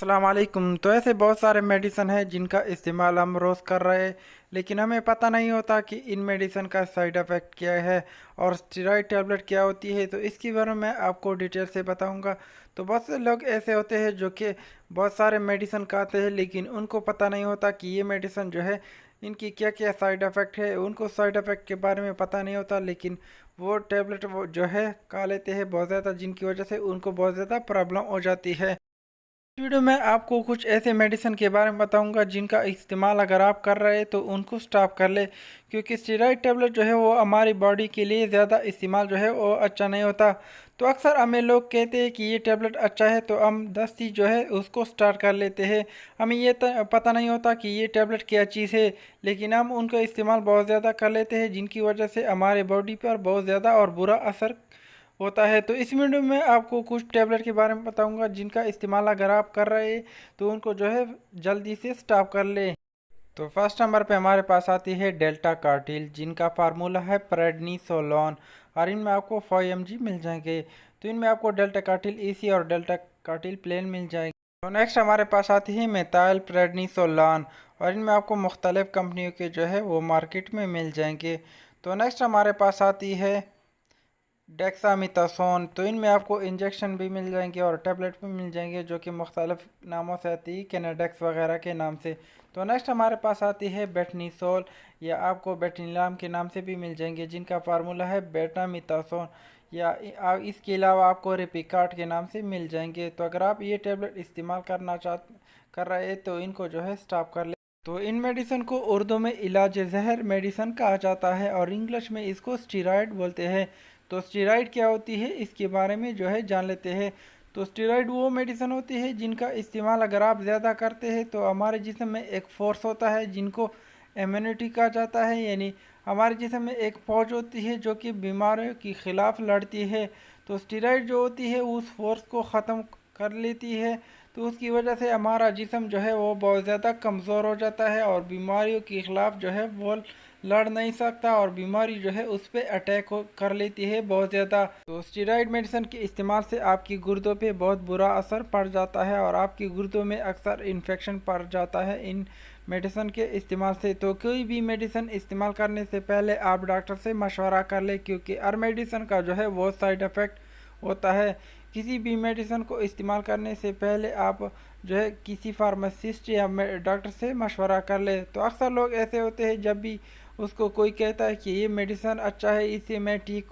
अस्सलाम वालेकुम। तो ऐसे बहुत सारे मेडिसिन हैं जिनका इस्तेमाल हम रोज़ कर रहे हैं, लेकिन हमें पता नहीं होता कि इन मेडिसिन का साइड इफ़ेक्ट क्या है और स्टेरॉइड टैबलेट क्या होती है। तो इसके बारे में आपको डिटेल से बताऊंगा। तो बहुत से लोग ऐसे होते हैं जो कि बहुत सारे मेडिसिन खाते हैं, लेकिन उनको पता नहीं होता कि ये मेडिसिन जो है इनकी क्या क्या साइड इफ़ेक्ट है। उनको साइड इफ़ेक्ट के बारे में पता नहीं होता, लेकिन वो टैबलेट वो जो है खा लेते हैं बहुत ज़्यादा, जिनकी वजह से उनको बहुत ज़्यादा प्रॉब्लम हो जाती है। वीडियो में आपको कुछ ऐसे मेडिसिन के बारे में बताऊंगा जिनका इस्तेमाल अगर आप कर रहे हैं तो उनको स्टॉप कर ले, क्योंकि स्टेरॉइड टेबलेट जो है वो हमारी बॉडी के लिए ज़्यादा इस्तेमाल जो है वो अच्छा नहीं होता। तो अक्सर हमें लोग कहते हैं कि ये टेबलेट अच्छा है, तो हम दस्ती जो है उसको स्टार्ट कर लेते हैं। हमें ये पता नहीं होता कि ये टेबलेट क्या चीज़ है, लेकिन हम उनका इस्तेमाल बहुत ज़्यादा कर लेते हैं, जिनकी वजह से हमारे बॉडी पर बहुत ज़्यादा और बुरा असर होता है। तो इस वीडियो में आपको कुछ टैबलेट के बारे में बताऊंगा जिनका इस्तेमाल अगर आप कर रहे हैं तो उनको जो है जल्दी से स्टॉप कर ले। तो फर्स्ट नंबर पे हमारे पास आती है डेल्टा कार्टिल, जिनका फार्मूला है प्रेडनिसोलोन, और इनमें आपको 5 mg मिल जाएंगे। तो इनमें आपको डेल्टा कार्टिल ईसी और डेल्टा कार्टिल प्लेन मिल जाएंगे। तो नेक्स्ट हमारे पास आती है मेथाइल प्रेडनिसोलोन, और इनमें आपको मुख्तलिफ कंपनियों के जो है वो मार्केट में मिल जाएंगे। तो नेक्स्ट हमारे पास आती है डेक्सामिथासोन। तो इनमें आपको इंजेक्शन भी मिल जाएंगे और टैबलेट भी मिल जाएंगे, जो कि मुख्तलिफ नामों से आती है, कैनेडेक्स वगैरह के नाम से। तो नेक्स्ट हमारे पास आती है बेटनीसोल, या आपको बेटिनिलाम के नाम से भी मिल जाएंगे, जिनका फार्मूला है बेटामिथासोन, या इसके अलावा आपको रेपिकार्ट के नाम से मिल जाएंगे। तो अगर आप ये टैबलेट इस्तेमाल कर रहे हैं तो इनको जो है स्टॉप कर ले। तो इन मेडिसिन को उर्दू में इलाज ज़हर मेडिसिन कहा जाता है और इंग्लिश में इसको स्टीरॉयड बोलते हैं। तो स्टीरॉयड क्या होती है इसके बारे में जो है जान लेते हैं। तो स्टीरॉयड वो मेडिसिन होती है जिनका इस्तेमाल अगर आप ज़्यादा करते हैं तो हमारे जिस्म में एक फोर्स होता है जिनको इम्यूनिटी कहा जाता है, यानी हमारे जिस्म में एक फौज होती है जो कि बीमारियों के ख़िलाफ़ लड़ती है। तो स्टीरॉयड जो होती है उस फोर्स को ख़त्म कर लेती है। तो उसकी वजह से हमारा जिस्म जो है वो बहुत ज़्यादा कमज़ोर हो जाता है और बीमारियों के ख़िलाफ़ जो है वो लड़ नहीं सकता, और बीमारी जो है उस पर अटैक कर लेती है बहुत ज़्यादा। तो स्टेरॉइड मेडिसिन के इस्तेमाल से आपकी गुर्दों पे बहुत बुरा असर पड़ जाता है और आपकी गुर्दों में अक्सर इन्फेक्शन पड़ जाता है इन मेडिसिन के इस्तेमाल से। तो कोई भी मेडिसिन इस्तेमाल करने से पहले आप डॉक्टर से मशवरा कर ले, क्योंकि हर मेडिसिन का जो है वो साइड इफ़ेक्ट होता है। किसी भी मेडिसिन को इस्तेमाल करने से पहले आप जो है किसी फार्मासिस्ट या डॉक्टर से मशवरा कर ले। तो अक्सर लोग ऐसे होते हैं, जब भी उसको कोई कहता है कि ये मेडिसिन अच्छा है, इससे मैं ठीक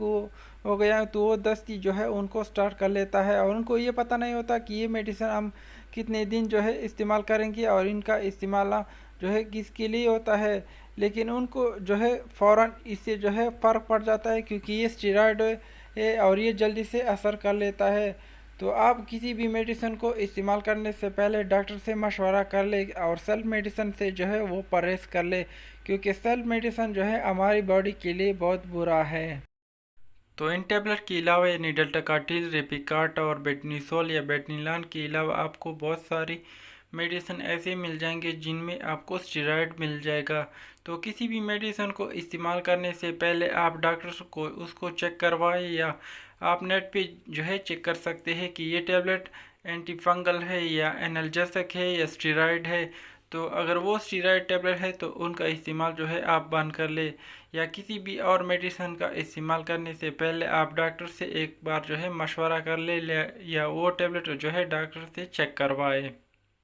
हो गया, तो वो दस्ती जो है उनको स्टार्ट कर लेता है, और उनको ये पता नहीं होता कि ये मेडिसिन हम कितने दिन जो है इस्तेमाल करेंगे और इनका इस्तेमाल जो है किसके लिए होता है। लेकिन उनको जो है फ़ौरन इससे जो है फ़र्क पड़ जाता है, क्योंकि ये स्टेरॉयड है और ये जल्दी से असर कर लेता है। तो आप किसी भी मेडिसिन को इस्तेमाल करने से पहले डॉक्टर से मशवरा कर ले और सेल्फ मेडिसिन से जो है वो परहेज़ कर ले, क्योंकि सेल्फ मेडिसिन जो है हमारी बॉडी के लिए बहुत बुरा है। तो इन टेबलेट के अलावा यानी डेल्टाकार्टिल, रेपिकार्ट और बेटनीसोल या बेटनिलान के अलावा आपको बहुत सारी मेडिसिन ऐसे मिल जाएंगे जिनमें आपको स्टेरॉयड मिल जाएगा। तो किसी भी मेडिसिन को इस्तेमाल करने से पहले आप डॉक्टर को उसको चेक करवाएं, या आप नेट पे जो है चेक कर सकते हैं कि ये टेबलेट एंटी फंगल है या एनाल्जेसिक है या स्टेरॉयड है। तो अगर वो स्टेरॉयड टेबलेट है तो उनका इस्तेमाल जो है आप बंद कर ले, या किसी भी और मेडिसिन का इस्तेमाल करने से पहले आप डॉक्टर से एक बार जो है मशवरा कर ले, या वो टेबलेट जो है डॉक्टर से चेक करवाए।